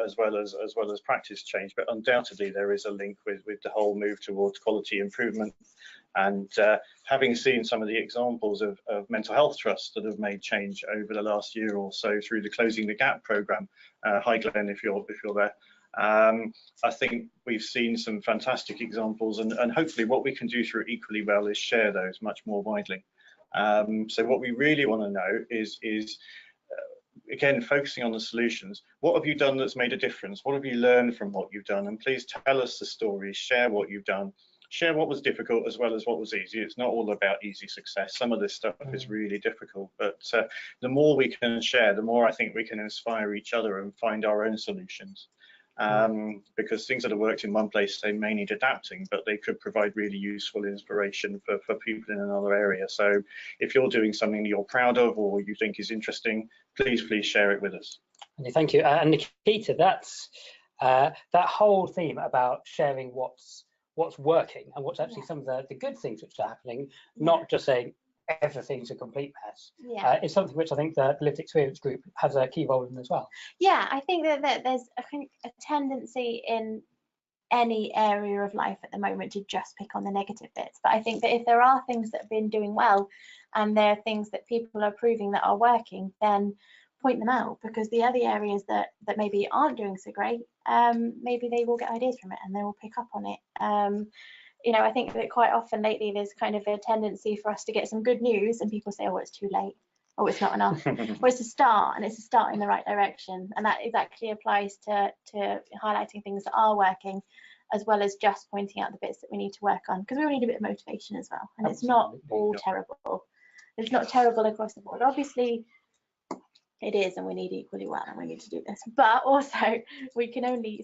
as well as practice change. But undoubtedly, there is a link with the whole move towards quality improvement. And having seen some of the examples of mental health trusts that have made change over the last year or so through the Closing the Gap programme, hi Glenn, if you're there. I think we've seen some fantastic examples, and hopefully what we can do through Equally Well is share those much more widely. So what we really want to know is again, focusing on the solutions. What have you done that's made a difference? What have you learned from what you've done? And please tell us the stories, share what you've done, share what was difficult as well as what was easy. It's not all about easy success. Some of this stuff is really difficult, but the more we can share, the more I think we can inspire each other and find our own solutions. because things that have worked in one place, they may need adapting, but they could provide really useful inspiration for people in another area. So if you're doing something that you're proud of or you think is interesting, please share it with us. Thank you. And Nikita, that's that whole theme about sharing what's working and what's actually some of the good things which are happening, not just saying everything's a complete mess, is something which I think the lived experience group has a key role in as well. Yeah, I think that there's a tendency in any area of life at the moment to just pick on the negative bits. But I think that if there are things that have been doing well and there are things that people are proving that are working, then point them out, because the other areas that maybe aren't doing so great, maybe they will get ideas from it and they will pick up on it. You know, I think that quite often lately there's kind of a tendency for us to get some good news and people say, oh, it's too late, oh, it's not enough. Well, it's a start, and it's a start in the right direction, and that exactly applies to highlighting things that are working, as well as just pointing out the bits that we need to work on, because we all need a bit of motivation as well, and it's not all terrible. It's not terrible across the board. Obviously it is, and we need equally well, and we need to do this, but also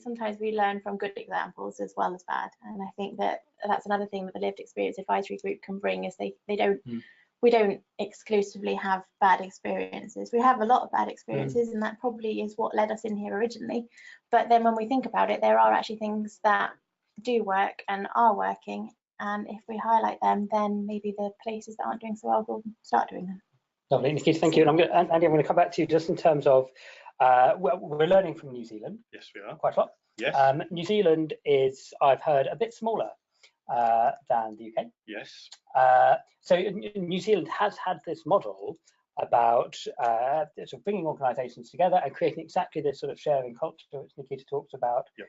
sometimes we learn from good examples as well as bad, and I think that that's another thing that the lived experience advisory group can bring, is we don't exclusively have bad experiences. We have a lot of bad experiences, and that probably is what led us in here originally, but then when we think about it, there are actually things that do work and are working, and if we highlight them, then maybe the places that aren't doing so well will start doing them. Lovely, Nikita, thank you. And Andy, I'm going to come back to you just in terms of, we're learning from New Zealand. Yes, we are. Quite a lot. Yes. New Zealand is, I've heard, a bit smaller than the UK. Yes. So New Zealand has had this model about sort of bringing organisations together and creating exactly this sort of sharing culture which Nikita talks about. Yep.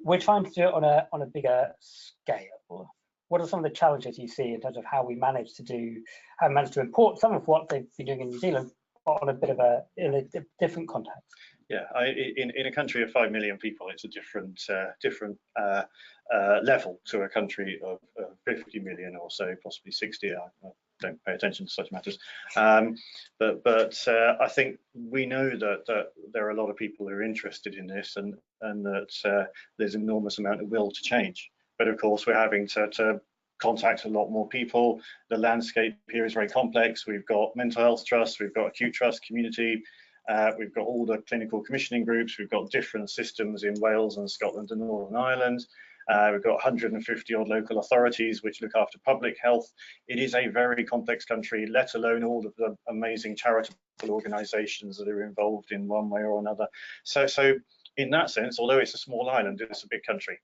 We're trying to do it on a bigger scale. What are some of the challenges you see in terms of how we manage to import some of what they've been doing in New Zealand on a bit of in a different context? Yeah, in a country of 5 million people, it's a different level to a country of 50 million or so, possibly 60. I don't pay attention to such matters, but I think we know that there are a lot of people who are interested in this, and that there's an enormous amount of will to change. But of course, we're having to contact a lot more people. The landscape here is very complex. We've got mental health trusts, we've got acute trust, community, we've got all the clinical commissioning groups, we've got different systems in Wales and Scotland and Northern Ireland. We've got 150 odd local authorities which look after public health. It is a very complex country, let alone all of the amazing charitable organisations that are involved in one way or another. So in that sense, although it's a small island, it's a big country.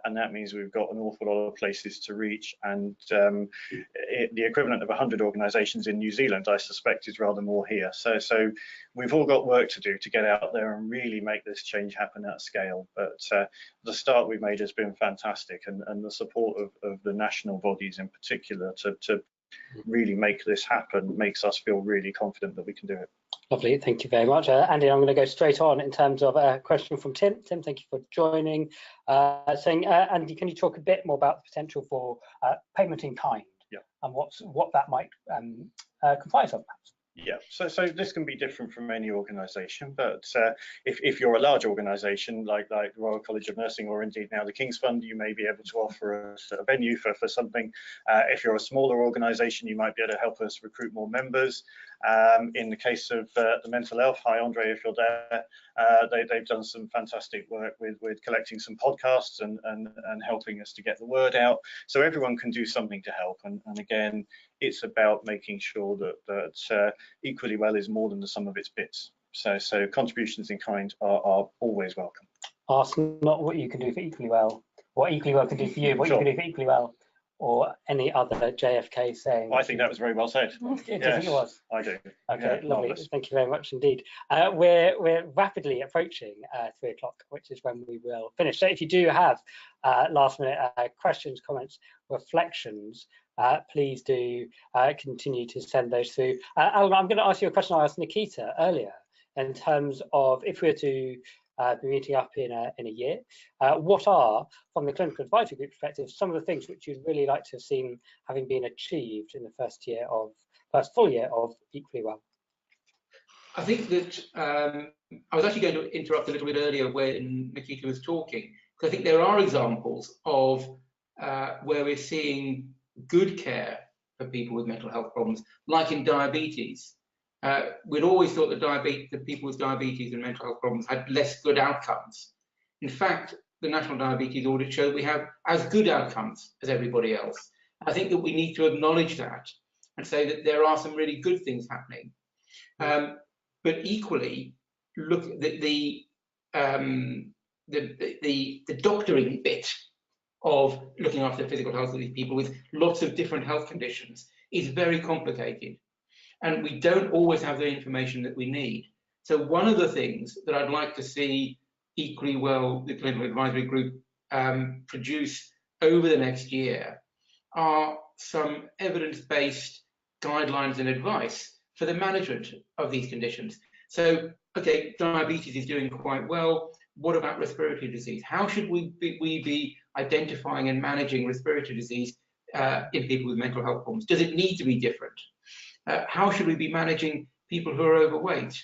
And that means we've got an awful lot of places to reach, and the equivalent of 100 organisations in New Zealand, I suspect, is rather more here. So we've all got work to do to get out there and really make this change happen at scale. But the start we've made has been fantastic, and the support of the national bodies in particular to really make this happen makes us feel really confident that we can do it. Lovely, thank you very much. Andy, I'm going to go straight on in terms of a question from Tim. Tim, thank you for joining. Saying, Andy, can you talk a bit more about the potential for payment in kind, and what that might comprise of, perhaps? Yeah, so this can be different from any organisation, but if you're a large organisation like the Royal College of Nursing, or indeed now the King's Fund, you may be able to offer a venue for something. If you're a smaller organisation, you might be able to help us recruit more members. In the case of the mental health, hi Andre, if you're there, they've done some fantastic work with collecting some podcasts and helping us to get the word out. So everyone can do something to help, and again, it's about making sure that Equally Well is more than the sum of its bits. So contributions in kind are always welcome. Ask not what you can do for Equally Well, what Equally Well can do for you, what you can do for Equally Well, or any other JFK saying. I think that was very well said. Yes, do you think it was? I do. Okay, yeah, lovely. marvelous. Thank you very much indeed. We're rapidly approaching 3 o'clock, which is when we will finish. So if you do have last minute questions, comments, reflections, please do continue to send those through. Alan, I'm going to ask you a question I asked Nikita earlier in terms of if we were to be meeting up in a year, what are, from the clinical advisory group perspective, some of the things which you'd really like to have seen having been achieved in the first full year of Equally Well? I think that I was actually going to interrupt a little bit earlier when Nikita was talking, because I think there are examples of where we're seeing good care for people with mental health problems, like in diabetes. We'd always thought that people with diabetes and mental health problems had less good outcomes. In fact, the National Diabetes Audit showed we have as good outcomes as everybody else. I think that we need to acknowledge that and say that there are some really good things happening. But equally, look at the doctoring bit of looking after the physical health of these people with lots of different health conditions is very complicated, and we don't always have the information that we need. So one of the things that I'd like to see equally well the Clinical Advisory Group produce over the next year are some evidence-based guidelines and advice for the management of these conditions. So, okay, diabetes is doing quite well. What about respiratory disease? How should we be identifying and managing respiratory disease in people with mental health problems? Does it need to be different? How should we be managing people who are overweight?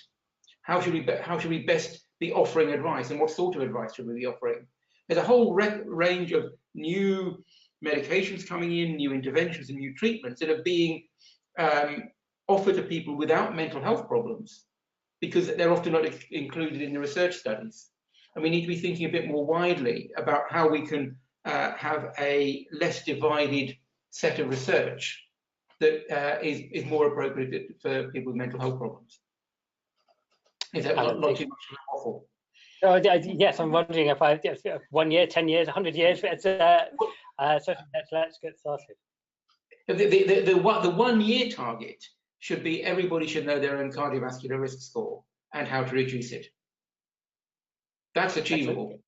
How should we best be offering advice, and what sort of advice should we be offering? There's a whole range of new medications coming in, new interventions and new treatments that are being offered to people without mental health problems, because they're often not included in the research studies. And we need to be thinking a bit more widely about how we can have a less divided set of research that is more appropriate for people with mental health problems. Is that not too much of an awful? Yes, I'm wondering if 1 year, 10 years, 100 years. It's, so let's get started. The 1 year target should be everybody should know their own cardiovascular risk score and how to reduce it. That's achievable.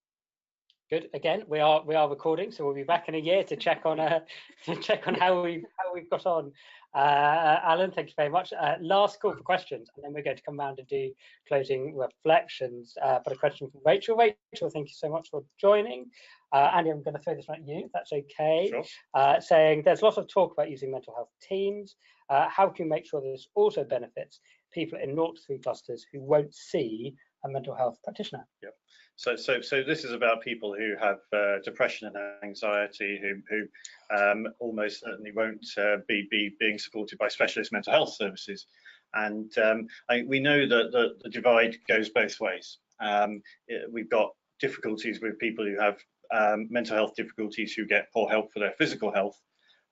Good. Again, we are recording, so we'll be back in a year to check on how we've got on. Alan, thank you very much. Last call for questions, and then we're going to come round and do closing reflections. But a question from Rachel. Rachel, thank you so much for joining. Andy, I'm going to throw this right at you, if that's okay. Sure. Saying there's lots of talk about using mental health teams. How can we make sure this also benefits people in 0 to 3 clusters who won't see a mental health practitioner? Yep. So this is about people who have depression and anxiety, who almost certainly won't be being supported by specialist mental health services. And we know that the divide goes both ways. We've got difficulties with people who have mental health difficulties who get poor help for their physical health.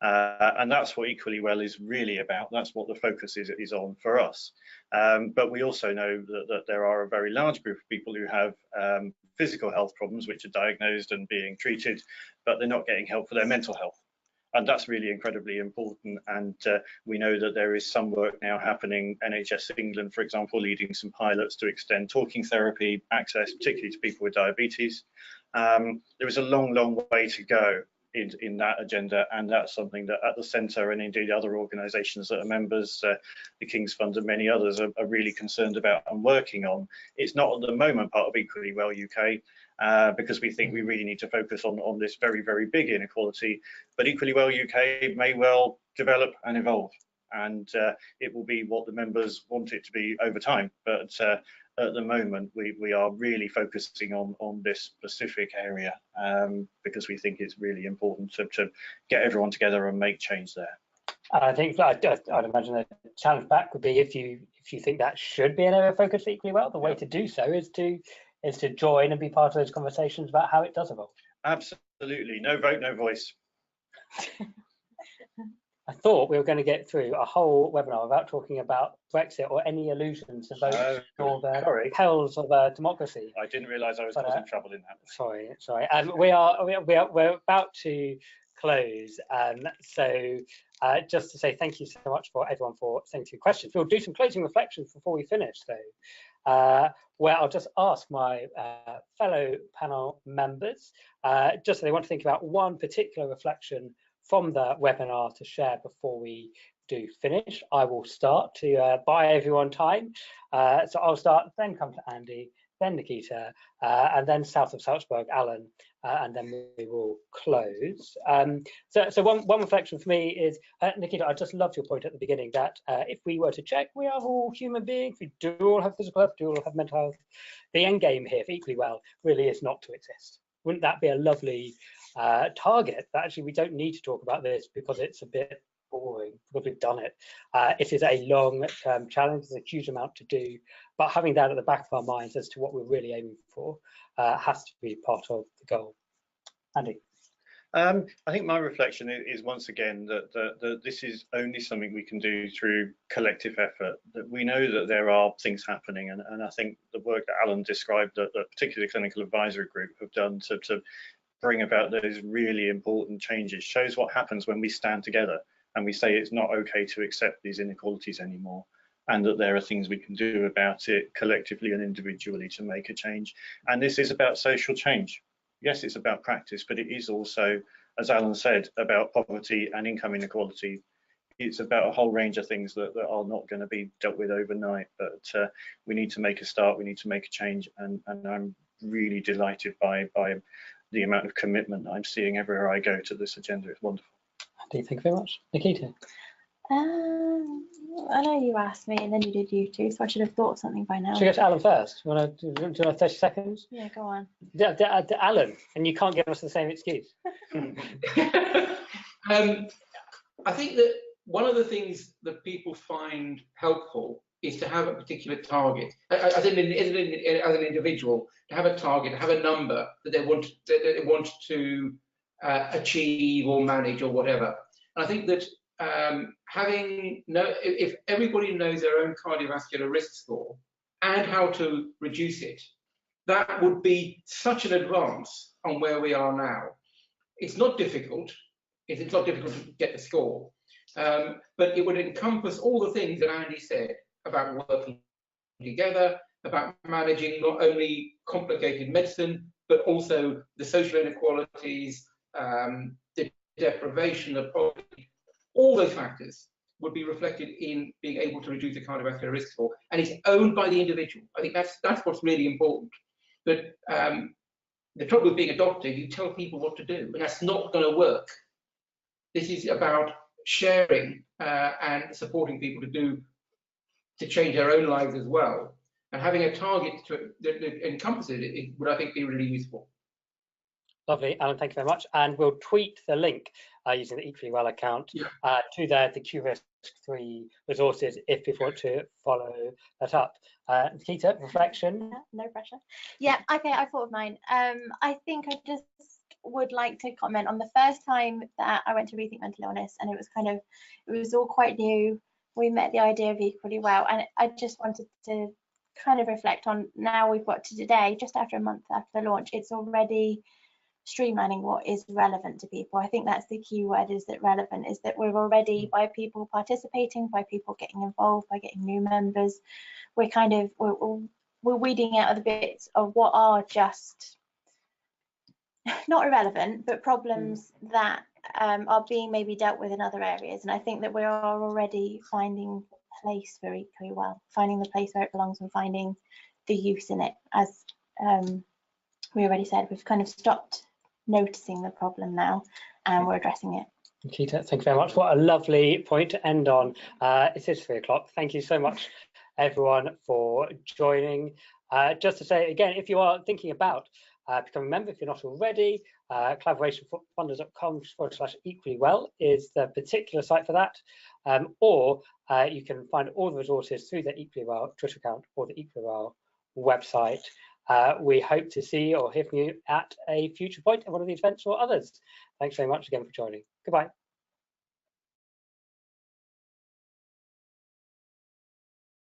And that's what Equally Well is really about. That's what the focus is on for us. But we also know that there are a very large group of people who have physical health problems which are diagnosed and being treated, but they're not getting help for their mental health. And that's really incredibly important. And we know that there is some work now happening, NHS England, for example, leading some pilots to extend talking therapy access, particularly to people with diabetes. There is a long, long way to go in that agenda, and that's something that at the centre, and indeed other organisations that are members, the King's Fund and many others are really concerned about and working on. It's not at the moment part of Equally Well UK, because we think we really need to focus on this very, very big inequality, but Equally Well UK may well develop and evolve, and it will be what the members want it to be over time. But at the moment, we are really focusing on this specific area because we think it's really important to get everyone together and make change there. I think I'd imagine the challenge back would be if you think that should be an area of focus Equally Well, the way to do so is to join and be part of those conversations about how it does evolve. Absolutely, no vote, no voice. I thought we were going to get through a whole webinar without talking about Brexit or any allusions to votes or the perils of democracy. I didn't realise I was causing trouble in that. Sorry. We're about to close. So just to say thank you so much for everyone for sending through questions. We'll do some closing reflections before we finish, though, where I'll just ask my fellow panel members, just so they want to think about one particular reflection from the webinar to share before we do finish. I will start to buy everyone time. So I'll start, then come to Andy, then Nikita, and then south of Salzburg, Alan, and then we will close. So one reflection for me is, Nikita, I just loved your point at the beginning that if we were to check, we are all human beings, we do all have physical health, do all have mental health. The end game here, for Equally Well, really is not to exist. Wouldn't that be a lovely target? That actually we don't need to talk about this because it's a bit boring, because we've done it. It is a long-term challenge, there's a huge amount to do, but having that at the back of our minds as to what we're really aiming for has to be part of the goal. Andy? I think my reflection is once again that this is only something we can do through collective effort. That we know that there are things happening, and I think the work that Alan described, that particularly the clinical advisory group have done to bring about those really important changes, shows what happens when we stand together and we say it's not okay to accept these inequalities anymore, and that there are things we can do about it collectively and individually to make a change. And this is about social change. Yes, it's about practice, but it is also, as Alan said, about poverty and income inequality. It's about a whole range of things that are not going to be dealt with overnight, but we need to make a start, we need to make a change, and I'm really delighted by the amount of commitment I'm seeing everywhere I go to this agenda. It's wonderful. Andy, thank you very much. Nikita? I know you asked me and then you did you two, so I should have thought of something by now. Should we go to Alan first? Do you want to have 30 seconds? Yeah, go on. Alan, and you can't give us the same excuse. I think that one of the things that people find helpful is to have a particular target. As an individual, to have a target, to have a number that they want to achieve or manage or whatever. And I think that if everybody knows their own cardiovascular risk score and how to reduce it, that would be such an advance on where we are now. It's not difficult. It's not difficult to get the score, but it would encompass all the things that Andy said about working together, about managing not only complicated medicine, but also the social inequalities, the deprivation of poverty. All those factors would be reflected in being able to reduce the cardiovascular risk score, and it's owned by the individual. I think that's what's really important. But the trouble with being a doctor, you tell people what to do, and that's not going to work. This is about sharing and supporting people to change their own lives as well, and having a target that encompasses it would, I think, be really useful. Lovely, Alan, thank you very much. And we'll tweet the link using the Equally Well account to the QRisk3 resources if people want to follow that up. Nikita, reflection? No pressure. Yeah, okay, I thought of mine. I think I just would like to comment on the first time that I went to Rethink Mental Illness, and it was all quite new. We met the idea of Equally Well, and I just wanted to kind of reflect on now we've got to today, just after a month after the launch, it's already streamlining what is relevant to people. I think that's the key word, is that relevant, is that we're already, by people participating, by people getting involved, by getting new members, we're weeding out the bits of what are just not irrelevant, but problems that are being maybe dealt with in other areas. And I think that we are already finding a place for Equally Well, finding the place where it belongs and finding the use in it. As we already said, we've kind of stopped noticing the problem now and we're addressing it. Nikita, thank you very much. What a lovely point to end on. It is 3 o'clock. Thank you so much, everyone, for joining. Just to say again, if you are thinking about becoming a member, if you're not already, collaborationfunders.com/Equally Well is the particular site for that. Or you can find all the resources through the Equally Well Twitter account or the Equally Well website. We hope to see or hear from you at a future point at one of these events or others. Thanks very much again for joining. Goodbye.